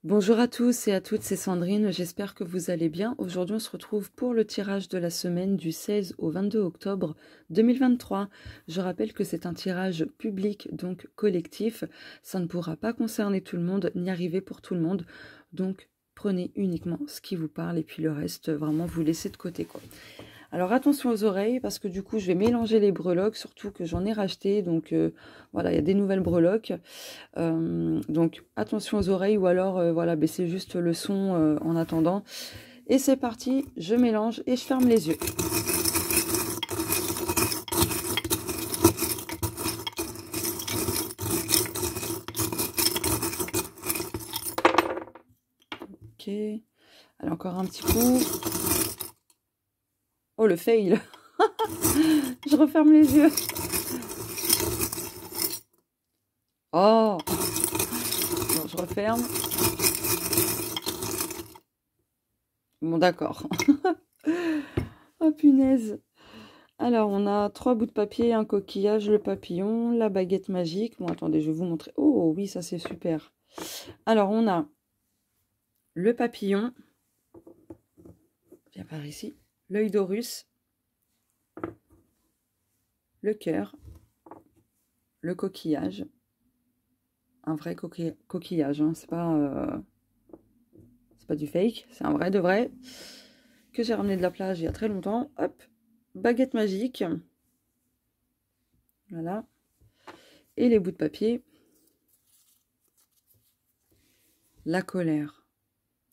Bonjour à tous et à toutes, c'est Sandrine, j'espère que vous allez bien. Aujourd'hui, on se retrouve pour le tirage de la semaine du 16 au 22 octobre 2023. Je rappelle que c'est un tirage public, donc collectif. Ça ne pourra pas concerner tout le monde, ni arriver pour tout le monde. Donc, prenez uniquement ce qui vous parle et puis le reste, vraiment, vous laissez de côté, quoi. Alors attention aux oreilles parce que du coup je vais mélanger les breloques, surtout que j'en ai racheté, donc voilà, il y a des nouvelles breloques. Donc attention aux oreilles ou alors voilà, baissez juste le son en attendant. Et c'est parti, je mélange et je ferme les yeux. Ok, allez encore un petit coup. Oh le fail. Je referme les yeux. Oh bon, je referme. Bon d'accord. Oh punaise. Alors, on a 3 bouts de papier, un coquillage, le papillon, la baguette magique. Bon, attendez, je vais vous montrer. Oh, oui, ça, c'est super. Alors, on a le papillon. Viens par ici. L'œil d'Horus. Le cœur. Le coquillage. Un vrai coquillage, hein. C'est pas du fake. C'est un vrai de vrai. Que j'ai ramené de la plage il y a très longtemps. Hop. Baguette magique. Voilà. Et les bouts de papier. La colère.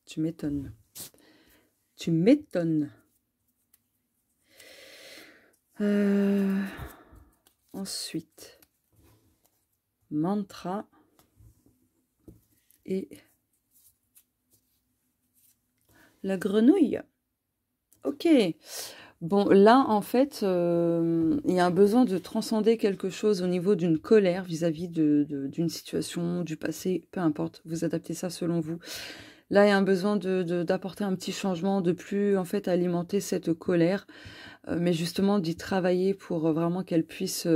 Tu m'étonnes. Tu m'étonnes. Ensuite, mantra et la grenouille. Ok. Bon, là, en fait, il y a un besoin de transcender quelque chose au niveau d'une colère vis-à-vis d'une situation, du passé, peu importe. Vous adaptez ça selon vous. Là, il y a un besoin d'apporter un petit changement, de plus, en fait, alimenter cette colère, mais justement d'y travailler pour vraiment qu'elle puisse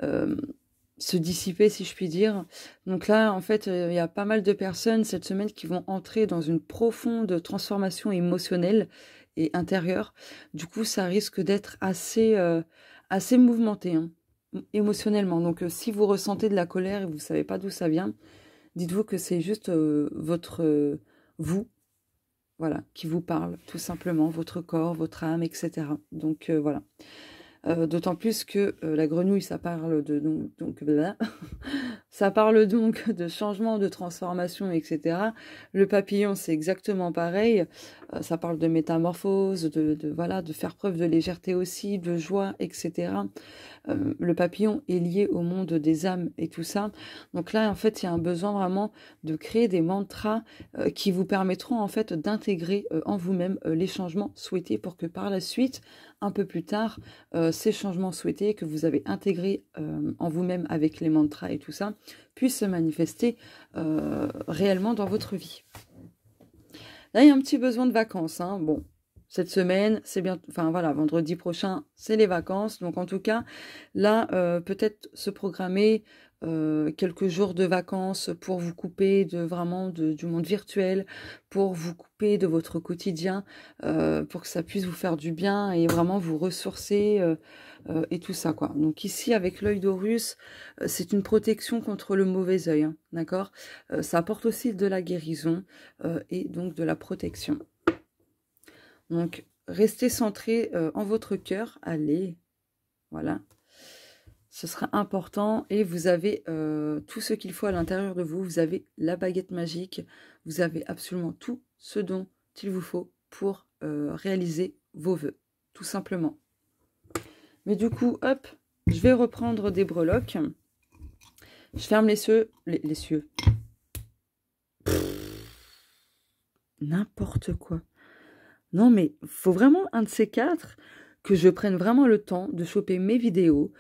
se dissiper, si je puis dire. Donc là, en fait, il y a pas mal de personnes cette semaine qui vont entrer dans une profonde transformation émotionnelle et intérieure. Du coup, ça risque d'être assez mouvementé, hein, émotionnellement. Donc, si vous ressentez de la colère et vous ne savez pas d'où ça vient, dites-vous que c'est juste vous, voilà, qui vous parle, tout simplement, votre corps, votre âme, etc. Donc, voilà. D'autant plus que la grenouille, ça parle de ça parle donc de changement, de transformation, etc. Le papillon, c'est exactement pareil. Ça parle de métamorphose, voilà, de faire preuve de légèreté aussi, de joie, etc. Le papillon est lié au monde des âmes et tout ça. Donc là, en fait, il y a un besoin vraiment de créer des mantras qui vous permettront en fait d'intégrer en vous-même les changements souhaités pour que par la suite, un peu plus tard, ces changements souhaités que vous avez intégrés en vous-même avec les mantras et tout ça, puissent se manifester réellement dans votre vie. Là, il y a un petit besoin de vacances, hein. Bon, cette semaine, c'est bien, enfin voilà, vendredi prochain, c'est les vacances. Donc en tout cas, là, peut-être se programmer quelques jours de vacances pour vous couper vraiment du monde virtuel, pour vous couper de votre quotidien, pour que ça puisse vous faire du bien et vraiment vous ressourcer et tout ça, quoi. Donc ici, avec l'œil d'Horus, c'est une protection contre le mauvais œil, hein, d'accord. Ça apporte aussi de la guérison et donc de la protection. Donc, restez centré en votre cœur. Allez, voilà. Ce sera important et vous avez tout ce qu'il faut à l'intérieur de vous. Vous avez la baguette magique. Vous avez absolument tout ce dont il vous faut pour réaliser vos vœux, tout simplement. Mais du coup, hop, je vais reprendre des breloques. Je ferme les cieux. Les cieux. N'importe quoi. Non, mais faut vraiment un de ces quatre que je prenne vraiment le temps de choper mes vidéos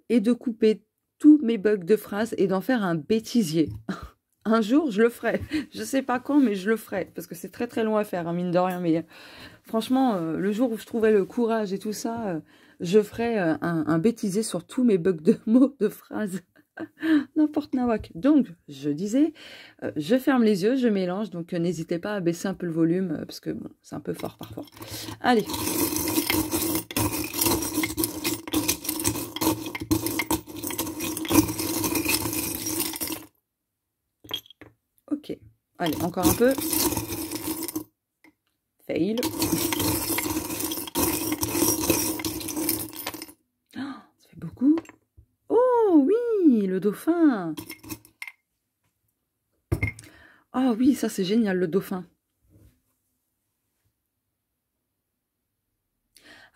et de couper tous mes bugs de phrases et d'en faire un bêtisier. Un jour, je le ferai. Je sais pas quand, mais je le ferai. Parce que c'est très très long à faire, hein, mine de rien. Mais franchement, le jour où je trouverai le courage et tout ça, je ferai un bêtisier sur tous mes bugs de mots, de phrases. N'importe nawak. Donc, je disais, je ferme les yeux, je mélange, donc n'hésitez pas à baisser un peu le volume, parce que bon, c'est un peu fort parfois. Allez. Ok. Allez, encore un peu. Fail. Oh, ça fait beaucoup. Oh oui, le dauphin. Ah oui, ça c'est génial, le dauphin.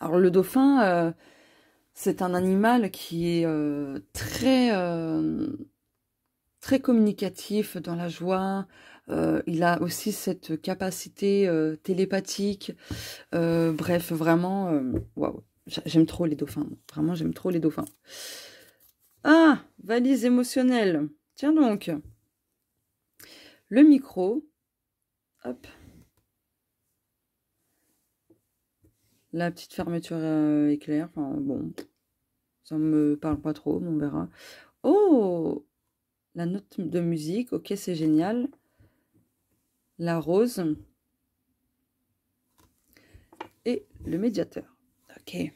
Alors le dauphin, c'est un animal qui est très communicatif dans la joie. Il a aussi cette capacité télépathique. Bref, vraiment, waouh. J'aime trop les dauphins. Vraiment, j'aime trop les dauphins. Ah, valise émotionnelle. Tiens donc. Le micro. Hop. La petite fermeture éclair. Enfin, bon, ça me parle pas trop, mais on verra. Oh, la note de musique. Ok, c'est génial. La rose. Et le médiateur. Ok.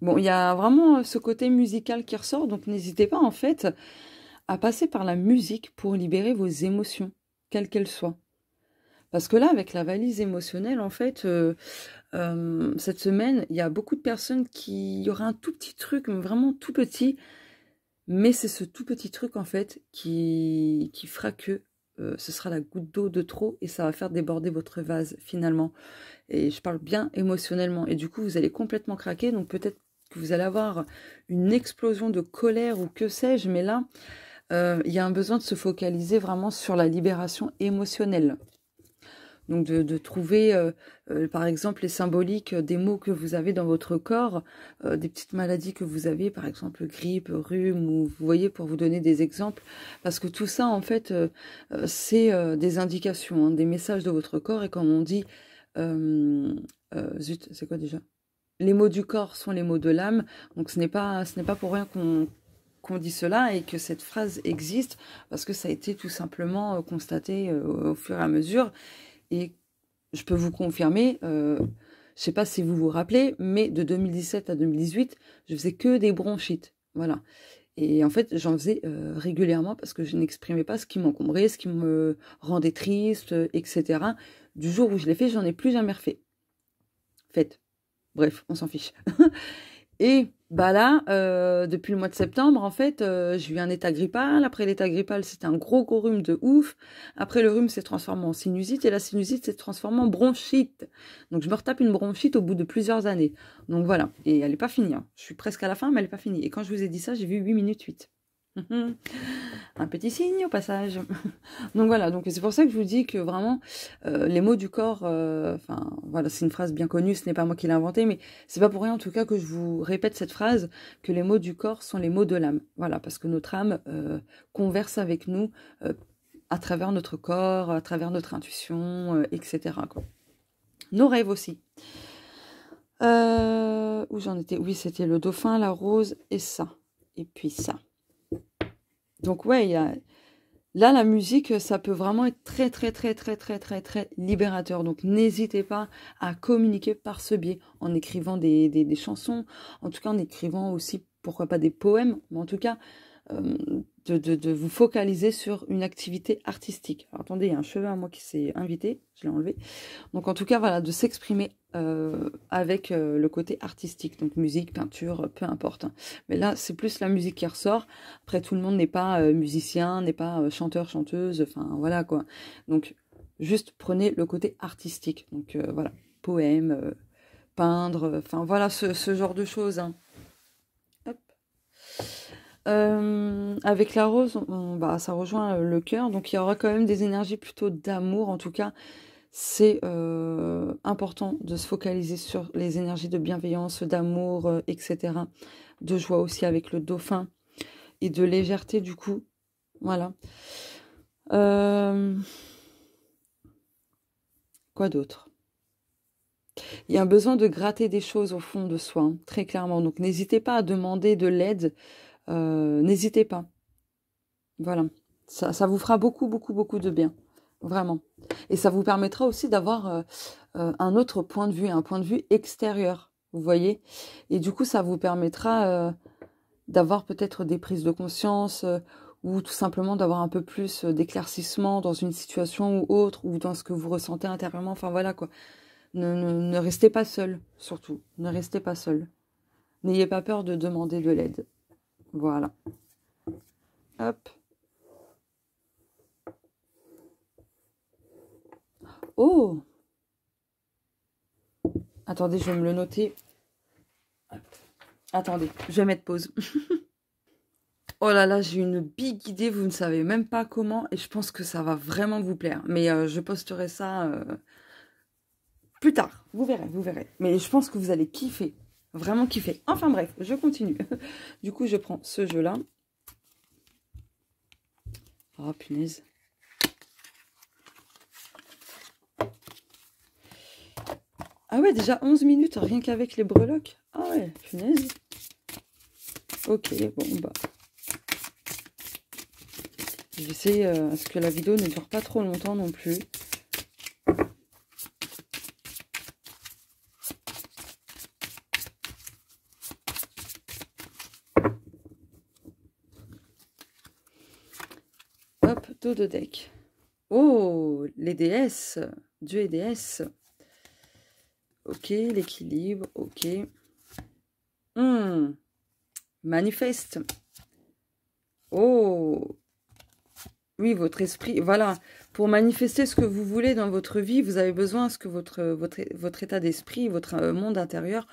Bon, il y a vraiment ce côté musical qui ressort, donc n'hésitez pas en fait à passer par la musique pour libérer vos émotions, quelles qu'elles soient. Parce que là, avec la valise émotionnelle, en fait, cette semaine, il y a beaucoup de personnes qui... Il y aura un tout petit truc, vraiment tout petit, mais c'est ce tout petit truc, en fait, qui fera que ce sera la goutte d'eau de trop et ça va faire déborder votre vase, finalement. Et je parle bien émotionnellement. Et du coup, vous allez complètement craquer, donc peut-être que vous allez avoir une explosion de colère ou que sais-je, mais là, il y a un besoin de se focaliser vraiment sur la libération émotionnelle. Donc de trouver, par exemple, les symboliques des mots que vous avez dans votre corps, des petites maladies que vous avez, par exemple grippe, rhume, ou vous voyez, pour vous donner des exemples. Parce que tout ça, en fait, c'est des indications, hein, des messages de votre corps. Et comme on dit, zut, c'est quoi déjà? Les mots du corps sont les mots de l'âme. Donc ce n'est pas pour rien qu'on dit cela et que cette phrase existe, parce que ça a été tout simplement constaté au fur et à mesure. Et je peux vous confirmer, je ne sais pas si vous vous rappelez, mais de 2017 à 2018, je faisais que des bronchites. Voilà. Et en fait, j'en faisais régulièrement parce que je n'exprimais pas ce qui m'encombrait, ce qui me rendait triste, etc. Du jour où je l'ai fait, j'en ai plus jamais refait. Faites. Bref, on s'en fiche. Et bah là, depuis le mois de septembre, en fait, j'ai eu un état grippal. Après l'état grippal, c'était un gros rhume de ouf. Après, le rhume s'est transformé en sinusite et la sinusite s'est transformée en bronchite. Donc, je me retape une bronchite au bout de plusieurs années. Donc, voilà. Et elle n'est pas finie, hein. Je suis presque à la fin, mais elle n'est pas finie. Et quand je vous ai dit ça, j'ai vu 8 minutes 8. Un petit signe au passage. Donc voilà, donc c'est pour ça que je vous dis que vraiment les mots du corps, enfin voilà, c'est une phrase bien connue, ce n'est pas moi qui l'ai inventée, mais c'est pas pour rien en tout cas que je vous répète cette phrase, que les mots du corps sont les mots de l'âme. Voilà, parce que notre âme converse avec nous à travers notre corps, à travers notre intuition, etc., quoi. Nos rêves aussi. Où j'en étais? Oui, c'était le dauphin, la rose et ça. Et puis ça. Donc ouais, il y a... Là, la musique, ça peut vraiment être très, très, très, très, très, très, très libérateur. Donc, n'hésitez pas à communiquer par ce biais, en écrivant des chansons, en tout cas en écrivant aussi, pourquoi pas des poèmes, mais en tout cas, de vous focaliser sur une activité artistique. Alors, attendez, il y a un cheveu à moi qui s'est invité, je l'ai enlevé. Donc, en tout cas, voilà, de s'exprimer avec le côté artistique, donc musique, peinture, peu importe. Mais là, c'est plus la musique qui ressort. Après, tout le monde n'est pas musicien, n'est pas chanteur, chanteuse, enfin, voilà, quoi. Donc, juste prenez le côté artistique. Donc, voilà, poème, peindre, enfin, voilà, ce genre de choses, hein. Hop. Avec la rose, bah, ça rejoint le cœur, donc il y aura quand même des énergies plutôt d'amour. En tout cas, c'est important de se focaliser sur les énergies de bienveillance, d'amour, etc. De joie aussi avec le dauphin et de légèreté du coup. Voilà. Quoi d'autre? Il y a un besoin de gratter des choses au fond de soi, hein, très clairement. Donc n'hésitez pas à demander de l'aide. N'hésitez pas. Voilà. Ça vous fera beaucoup, beaucoup, beaucoup de bien. Vraiment. Et ça vous permettra aussi d'avoir un autre point de vue, un point de vue extérieur. Vous voyez? Et du coup, ça vous permettra d'avoir peut-être des prises de conscience ou tout simplement d'avoir un peu plus d'éclaircissement dans une situation ou autre, ou dans ce que vous ressentez intérieurement. Enfin voilà quoi. Ne restez pas seul, surtout. Ne restez pas seul. N'ayez pas peur de demander de l'aide. Voilà. Hop. Oh! Attendez, je vais me le noter. Hop. Attendez, je vais mettre pause. Oh là là, j'ai une big idée, vous ne savez même pas comment, et je pense que ça va vraiment vous plaire. Mais je posterai ça plus tard, vous verrez, vous verrez. Mais je pense que vous allez kiffer, vraiment kiffer. Enfin bref, je continue. Du coup, je prends ce jeu-là. Oh punaise. Ah ouais, déjà 11 minutes, rien qu'avec les breloques. Ah ouais, punaise. Ok, bon bah. J'essaie à ce que la vidéo ne dure pas trop longtemps non plus. Hop, dos de deck. Oh, les déesses. Dieu et déesses. Ok, l'équilibre, ok. Manifeste. Oh, oui, votre esprit, voilà. Pour manifester ce que vous voulez dans votre vie, vous avez besoin à ce que votre état d'esprit, votre monde intérieur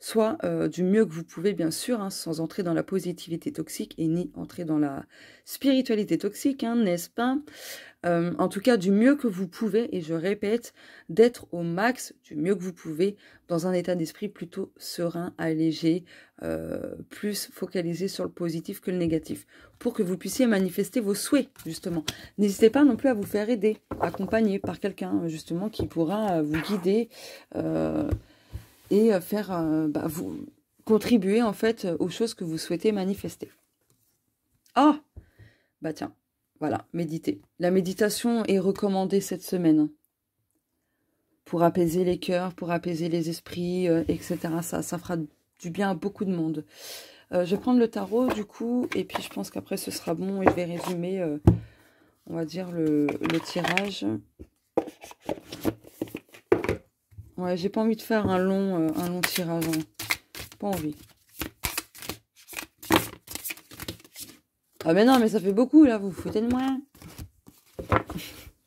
soit du mieux que vous pouvez, bien sûr, hein, sans entrer dans la positivité toxique et ni entrer dans la spiritualité toxique, hein, n'est-ce pas? En tout cas, du mieux que vous pouvez, et je répète, d'être au max du mieux que vous pouvez, dans un état d'esprit plutôt serein, allégé, plus focalisé sur le positif que le négatif, pour que vous puissiez manifester vos souhaits, justement. N'hésitez pas non plus à vous faire aider, accompagner par quelqu'un, justement, qui pourra vous guider et faire vous contribuer, en fait, aux choses que vous souhaitez manifester. Ah, bah tiens. Voilà, méditer. La méditation est recommandée cette semaine pour apaiser les cœurs, pour apaiser les esprits, etc. Ça fera du bien à beaucoup de monde. Je vais prendre le tarot du coup, et puis je pense qu'après ce sera bon et je vais résumer, on va dire, le tirage. Ouais, j'ai pas envie de faire un long tirage. Hein. Pas envie. Ah mais non, mais ça fait beaucoup là, vous vous foutez de moi.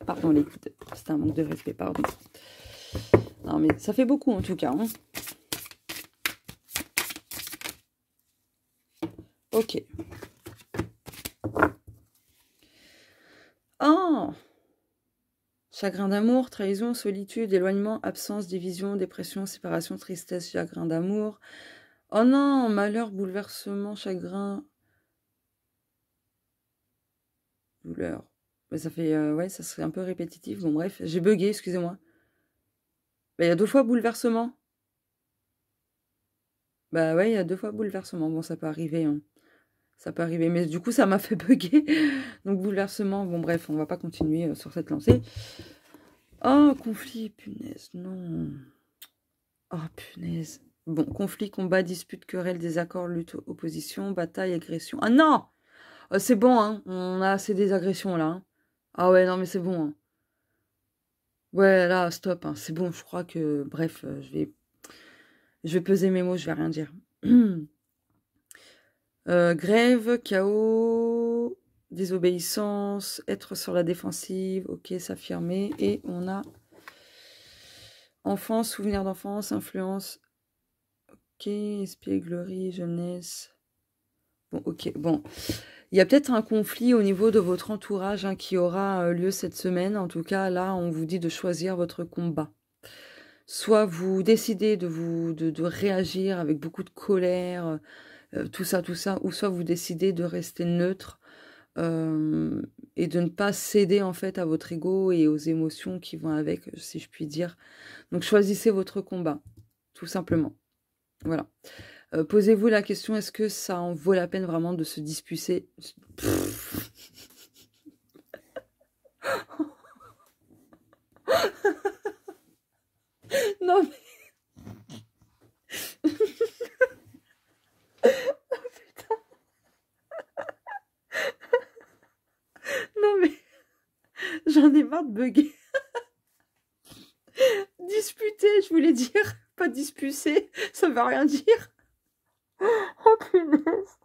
Pardon les coudes, c'est un manque de respect, pardon. Non mais ça fait beaucoup en tout cas. Hein. Ok. Oh! Chagrin d'amour, trahison, solitude, éloignement, absence, division, dépression, séparation, tristesse, chagrin d'amour. Oh non! Malheur, bouleversement, chagrin. Douleur. Mais ça fait... ouais, ça serait un peu répétitif. Bon bref, j'ai bugué, excusez-moi. Il y a 2 fois bouleversement. Bah ouais, il y a 2 fois bouleversement. Bon, ça peut arriver, hein. Ça peut arriver, mais du coup, ça m'a fait bugger. Donc, bouleversement, bon, bref, on va pas continuer sur cette lancée. Oh, conflit, punaise, non. Oh, punaise. Bon, conflit, combat, dispute, querelle, désaccord, lutte, opposition, bataille, agression. Ah non! C'est bon, hein. On a assez des agressions, là. Hein. Ah ouais, non, mais c'est bon. Hein. Ouais, là, stop. Hein. C'est bon, je crois que... Bref, je vais peser mes mots, je vais rien dire. Grève, chaos, désobéissance, être sur la défensive, ok, s'affirmer. Et on a enfance, souvenir d'enfance, influence, ok, espièglerie, jeunesse. Bon, ok, bon. Il y a peut-être un conflit au niveau de votre entourage hein, qui aura lieu cette semaine. En tout cas, là, on vous dit de choisir votre combat. Soit vous décidez de réagir avec beaucoup de colère, tout ça, ou soit vous décidez de rester neutre et de ne pas céder en fait à votre ego et aux émotions qui vont avec, si je puis dire. Donc choisissez votre combat, tout simplement. Voilà. Posez-vous la question, est-ce que ça en vaut la peine vraiment de se disputer Non, mais... Non, mais j'en ai marre de bugger. Disputer, je voulais dire. Pas dispucer, ça veut rien dire. Oh punaise.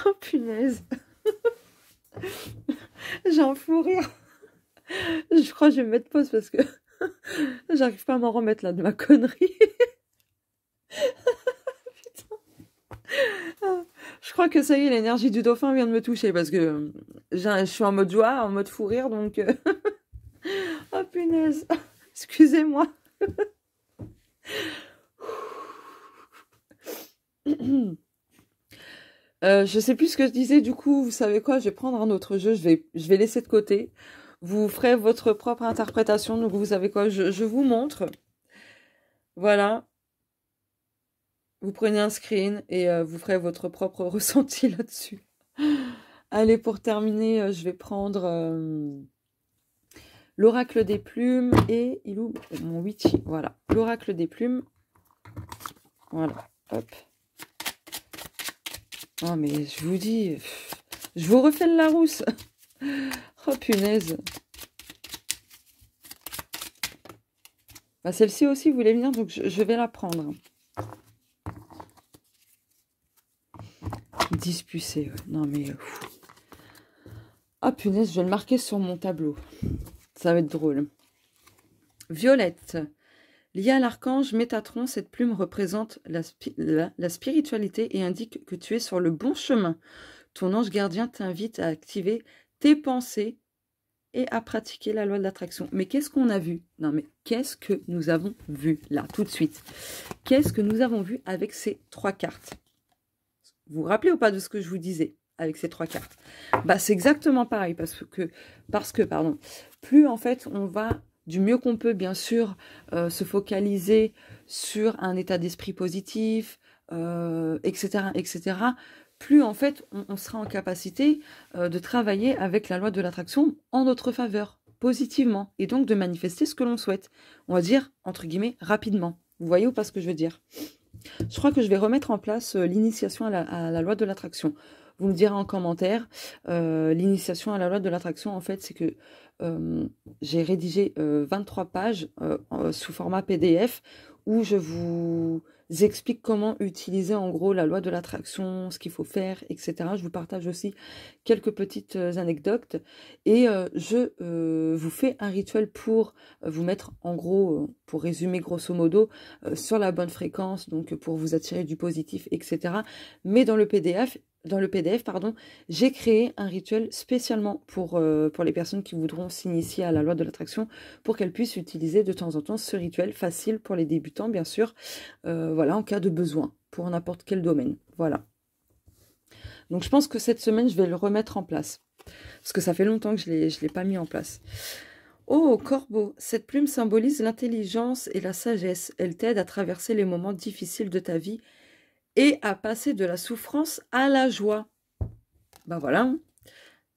Oh punaise. J'ai un fou rire. Je crois que je vais me mettre pause parce que j'arrive pas à m'en remettre là de ma connerie. Putain. Je crois que ça y est, l'énergie du dauphin vient de me toucher parce que je suis en mode joie, en mode fou rire, donc... Oh punaise. Excusez-moi. Je sais plus ce que je disais, du coup, vous savez quoi, je vais prendre un autre jeu, je vais laisser de côté. Vous ferez votre propre interprétation, donc vous savez quoi, je vous montre. Voilà. Vous prenez un screen et vous ferez votre propre ressenti là-dessus. Allez, pour terminer, je vais prendre l'oracle des plumes et... Il est où mon witchy? Voilà, l'oracle des plumes. Voilà, hop. Oh, mais je vous dis, je vous refais le Larousse. Oh, punaise. Bah, celle-ci aussi voulait venir, donc je vais la prendre. Dispucé, ouais. Non, mais... Ah, punaise, je vais le marquer sur mon tableau. Ça va être drôle. Violette. Liée à l'archange Métatron, cette plume représente la spiritualité et indique que tu es sur le bon chemin. Ton ange gardien t'invite à activer tes pensées et à pratiquer la loi de l'attraction. Mais qu'est-ce qu'on a vu? Non, mais qu'est-ce que nous avons vu là, tout de suite? Qu'est-ce que nous avons vu avec ces 3 cartes? Vous vous rappelez ou pas de ce que je vous disais avec ces 3 cartes? Bah, c'est exactement pareil, parce que pardon, plus en fait on va... Du mieux qu'on peut, bien sûr, se focaliser sur un état d'esprit positif, etc., etc. Plus, en fait, on sera en capacité de travailler avec la loi de l'attraction en notre faveur, positivement, et donc de manifester ce que l'on souhaite. On va dire, entre guillemets, rapidement. Vous voyez ou pas ce que je veux dire? Je crois que je vais remettre en place l'initiation à la loi de l'attraction. Vous me direz en commentaire, l'initiation à la loi de l'attraction, en fait, c'est que j'ai rédigé 23 pages sous format PDF où je vous explique comment utiliser en gros la loi de l'attraction, ce qu'il faut faire, etc. Je vous partage aussi quelques petites anecdotes et je vous fais un rituel pour vous mettre en gros, pour résumer grosso modo, sur la bonne fréquence, donc pour vous attirer du positif, etc. Mais dans le PDF, pardon, j'ai créé un rituel spécialement pour les personnes qui voudront s'initier à la loi de l'attraction, pour qu'elles puissent utiliser de temps en temps ce rituel facile pour les débutants, bien sûr, voilà, en cas de besoin, pour n'importe quel domaine. Voilà. Donc je pense que cette semaine, je vais le remettre en place, parce que ça fait longtemps que je ne l'ai pas mis en place. Oh, Corbeau, cette plume symbolise l'intelligence et la sagesse. Elle t'aide à traverser les moments difficiles de ta vie et à passer de la souffrance à la joie. Ben voilà,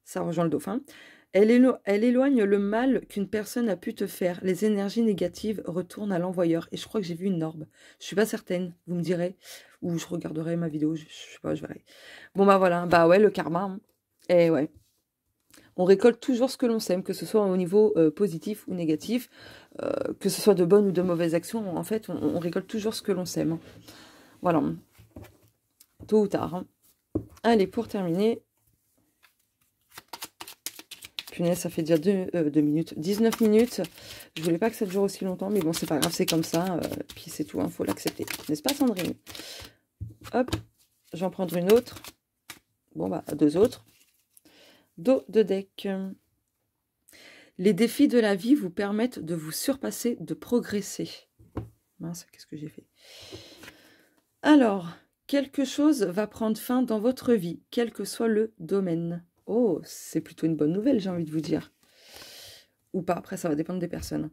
ça rejoint le dauphin. Elle éloigne le mal qu'une personne a pu te faire. Les énergies négatives retournent à l'envoyeur. Et je crois que j'ai vu une orbe. Je suis pas certaine, vous me direz. Ou je regarderai ma vidéo, je sais pas, je verrai. Bon bah voilà, bah ouais, le karma. Hein. Et ouais. On récolte toujours ce que l'on sème, que ce soit au niveau positif ou négatif, que ce soit de bonnes ou de mauvaises actions. En fait, on récolte toujours ce que l'on sème. Voilà. Tôt ou tard. Hein. Allez, pour terminer. Punaise, ça fait déjà 2 minutes. 19 minutes. Je voulais pas que ça dure aussi longtemps, mais bon, c'est pas grave, c'est comme ça. Puis c'est tout, il faut l'accepter. N'est-ce pas, Sandrine? Hop, j'en prendre une autre. Bon, bah, 2 autres. Dos de deck. Les défis de la vie vous permettent de vous surpasser, de progresser. Mince, qu'est-ce que j'ai fait? Alors, quelque chose va prendre fin dans votre vie, quel que soit le domaine. Oh, c'est plutôt une bonne nouvelle, j'ai envie de vous dire. Ou pas, après ça va dépendre des personnes.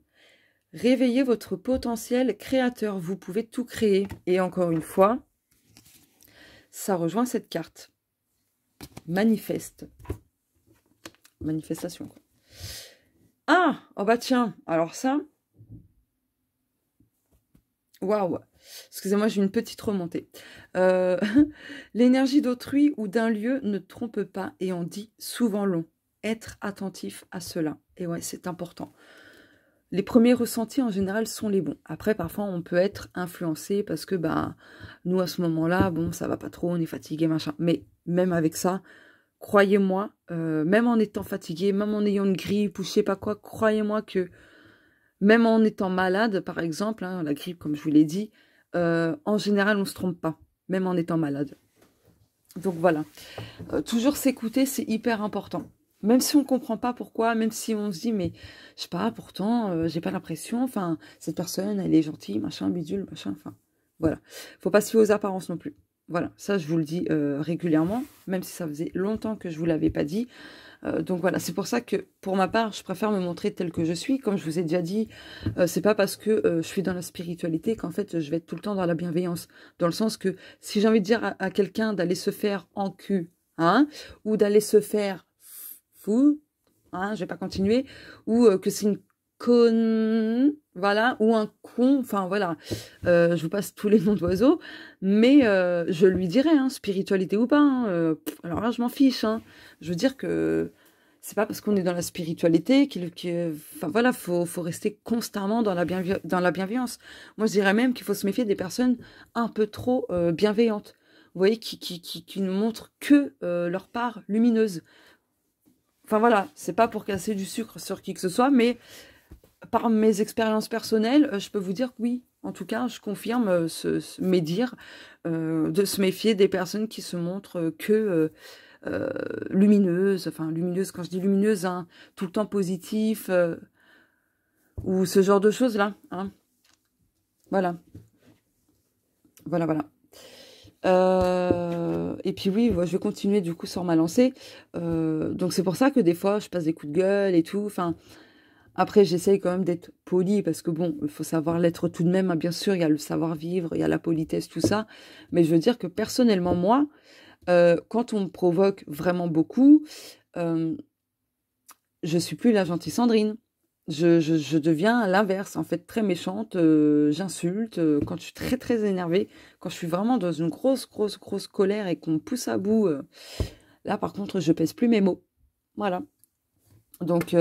Réveillez votre potentiel créateur, vous pouvez tout créer. Et encore une fois, ça rejoint cette carte. Manifeste. Manifestation, quoi. Ah, oh bah tiens, alors ça, waouh, excusez-moi, j'ai une petite remontée. Euh, L'énergie d'autrui ou d'un lieu ne trompe pas et on dit souvent long. Être attentif à cela. Et ouais, c'est important. Les premiers ressentis en général sont les bons. Après, parfois, on peut être influencé parce que bah nous à ce moment-là, bon, ça va pas trop, on est fatigué, machin. Mais même avec ça, croyez-moi, même en étant fatigué, même en ayant une grippe ou je sais pas quoi, croyez-moi que même en étant malade, par exemple, hein, la grippe, comme je vous l'ai dit, en général, on se trompe pas, même en étant malade. Donc voilà, toujours s'écouter, c'est hyper important. Même si on comprend pas pourquoi, même si on se dit, mais je sais pas, pourtant, j'ai pas l'impression, enfin, cette personne, elle est gentille, machin, bidule, machin, enfin, voilà. Faut pas se fier aux apparences non plus. Voilà, ça je vous le dis régulièrement, même si ça faisait longtemps que je vous l'avais pas dit. Donc voilà, c'est pour ça que pour ma part, je préfère me montrer telle que je suis. Comme je vous ai déjà dit, c'est pas parce que je suis dans la spiritualité qu'en fait je vais être tout le temps dans la bienveillance. Dans le sens que si j'ai envie de dire à quelqu'un d'aller se faire en cul, hein, ou d'aller se faire fou, hein, je vais pas continuer, ou que c'est une conne, voilà, ou un con, enfin voilà, je vous passe tous les noms d'oiseaux, mais je lui dirai, hein, spiritualité ou pas, hein, alors là je m'en fiche, hein. Je veux dire que c'est pas parce qu'on est dans la spiritualité enfin voilà, faut rester constamment dans dans la bienveillance. Moi je dirais même qu'il faut se méfier des personnes un peu trop bienveillantes. Vous voyez, qui ne montrent que leur part lumineuse. Enfin voilà, c'est pas pour casser du sucre sur qui que ce soit, mais par mes expériences personnelles, je peux vous dire que oui, en tout cas, je confirme mes dires, de se méfier des personnes qui se montrent que lumineuses, enfin lumineuses, quand je dis lumineuse, hein, tout le temps positif, ou ce genre de choses-là. Hein. Voilà, voilà, voilà. Et puis oui, je vais continuer du coup sur ma lancée. Donc c'est pour ça que des fois, je passe des coups de gueule et tout. Enfin, après, j'essaye quand même d'être polie parce que bon, il faut savoir l'être tout de même. Hein. Bien sûr, il y a le savoir-vivre, il y a la politesse, tout ça. Mais je veux dire que personnellement, moi, quand on me provoque vraiment beaucoup, euh, je suis plus la gentille Sandrine. Je deviens l'inverse, en fait, très méchante. J'insulte quand je suis très, très énervée. Quand je suis vraiment dans une grosse, grosse, grosse colère et qu'on me pousse à bout. Là, par contre, je pèse plus mes mots. Voilà. Donc,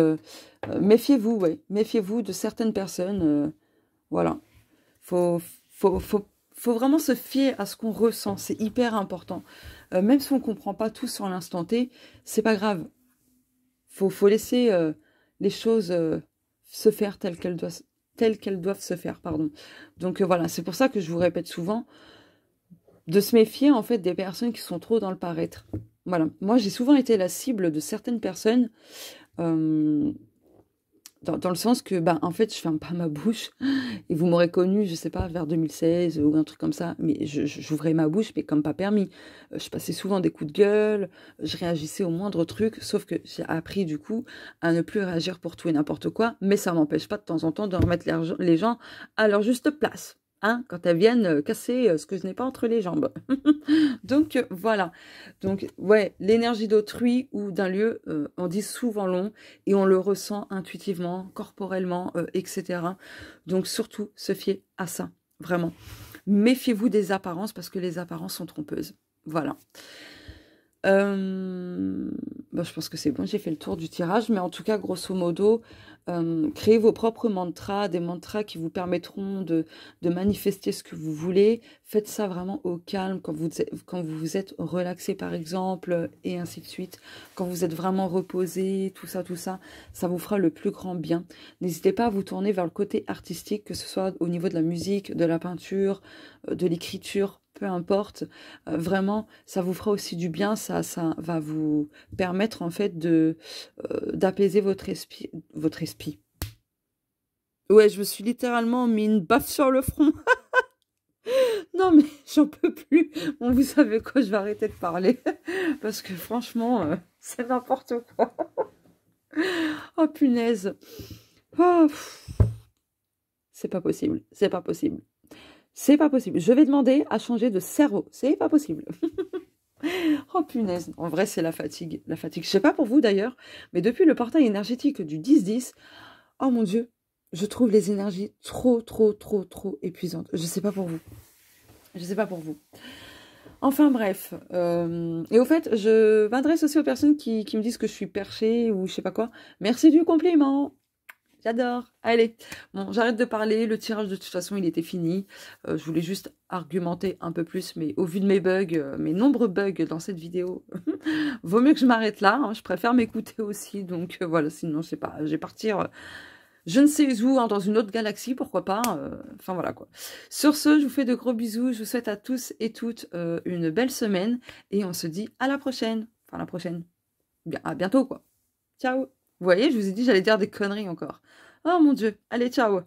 méfiez-vous, ouais. Méfiez-vous de certaines personnes. Voilà. Faut, faut vraiment se fier à ce qu'on ressent. C'est hyper important. Même si on comprend pas tout sur l'instant T, c'est pas grave. Faut laisser les choses se faire telles qu'elles doivent se faire, pardon. Donc voilà, c'est pour ça que je vous répète souvent de se méfier en fait des personnes qui sont trop dans le paraître. Voilà. Moi, j'ai souvent été la cible de certaines personnes. euh, dans le sens que, bah, en fait, je ferme pas ma bouche. Et vous m'aurez connu, je sais pas, vers 2016 ou un truc comme ça. Mais j'ouvrais ma bouche, mais comme pas permis. Je passais souvent des coups de gueule. Je réagissais au moindre truc. Sauf que j'ai appris, du coup, à ne plus réagir pour tout et n'importe quoi. Mais ça m'empêche pas, de temps en temps, de remettre les gens à leur juste place. Hein, quand elles viennent casser ce que je n'ai pas entre les jambes. Donc, voilà. Donc, ouais, l'énergie d'autrui ou d'un lieu, on dit souvent long et on le ressent intuitivement, corporellement, etc. Donc, surtout, se fier à ça, vraiment. Méfiez-vous des apparences parce que les apparences sont trompeuses. Voilà. Bon, je pense que c'est bon, j'ai fait le tour du tirage, mais en tout cas, grosso modo, créez vos propres mantras, des mantras qui vous permettront de manifester ce que vous voulez. Faites ça vraiment au calme, quand vous vous êtes relaxé, par exemple, et ainsi de suite. Quand vous êtes vraiment reposé, tout ça, ça vous fera le plus grand bien. N'hésitez pas à vous tourner vers le côté artistique, que ce soit au niveau de la musique, de la peinture, de l'écriture, peu importe, vraiment, ça vous fera aussi du bien, ça va vous permettre en fait d'apaiser votre esprit. Ouais, je me suis littéralement mis une baffe sur le front. Non mais j'en peux plus. Bon, vous savez quoi, je vais arrêter de parler parce que franchement, c'est n'importe quoi. Oh punaise. Oh, c'est pas possible, c'est pas possible. C'est pas possible. Je vais demander à changer de cerveau. C'est pas possible. Oh punaise, en vrai c'est la fatigue. La fatigue, je sais pas pour vous d'ailleurs, mais depuis le portail énergétique du 10-10, oh mon Dieu, je trouve les énergies trop, trop, trop, trop épuisantes. Je sais pas pour vous. Je sais pas pour vous. Enfin bref. Et au fait, je m'adresse aussi aux personnes qui me disent que je suis perchée ou je sais pas quoi. Merci du compliment. J'adore. Allez, bon, j'arrête de parler. Le tirage, de toute façon, il était fini. Je voulais juste argumenter un peu plus, mais au vu de mes bugs, mes nombreux bugs dans cette vidéo, vaut mieux que je m'arrête là. Hein. Je préfère m'écouter aussi. Donc voilà, sinon, je sais pas, je vais partir je ne sais où, hein, dans une autre galaxie, pourquoi pas. Enfin voilà quoi. Sur ce, je vous fais de gros bisous. Je vous souhaite à tous et toutes une belle semaine. Et on se dit à la prochaine. Enfin, la prochaine. Bien, à bientôt quoi. Ciao. Vous voyez, je vous ai dit, j'allais dire des conneries encore. Oh mon Dieu. Allez, ciao.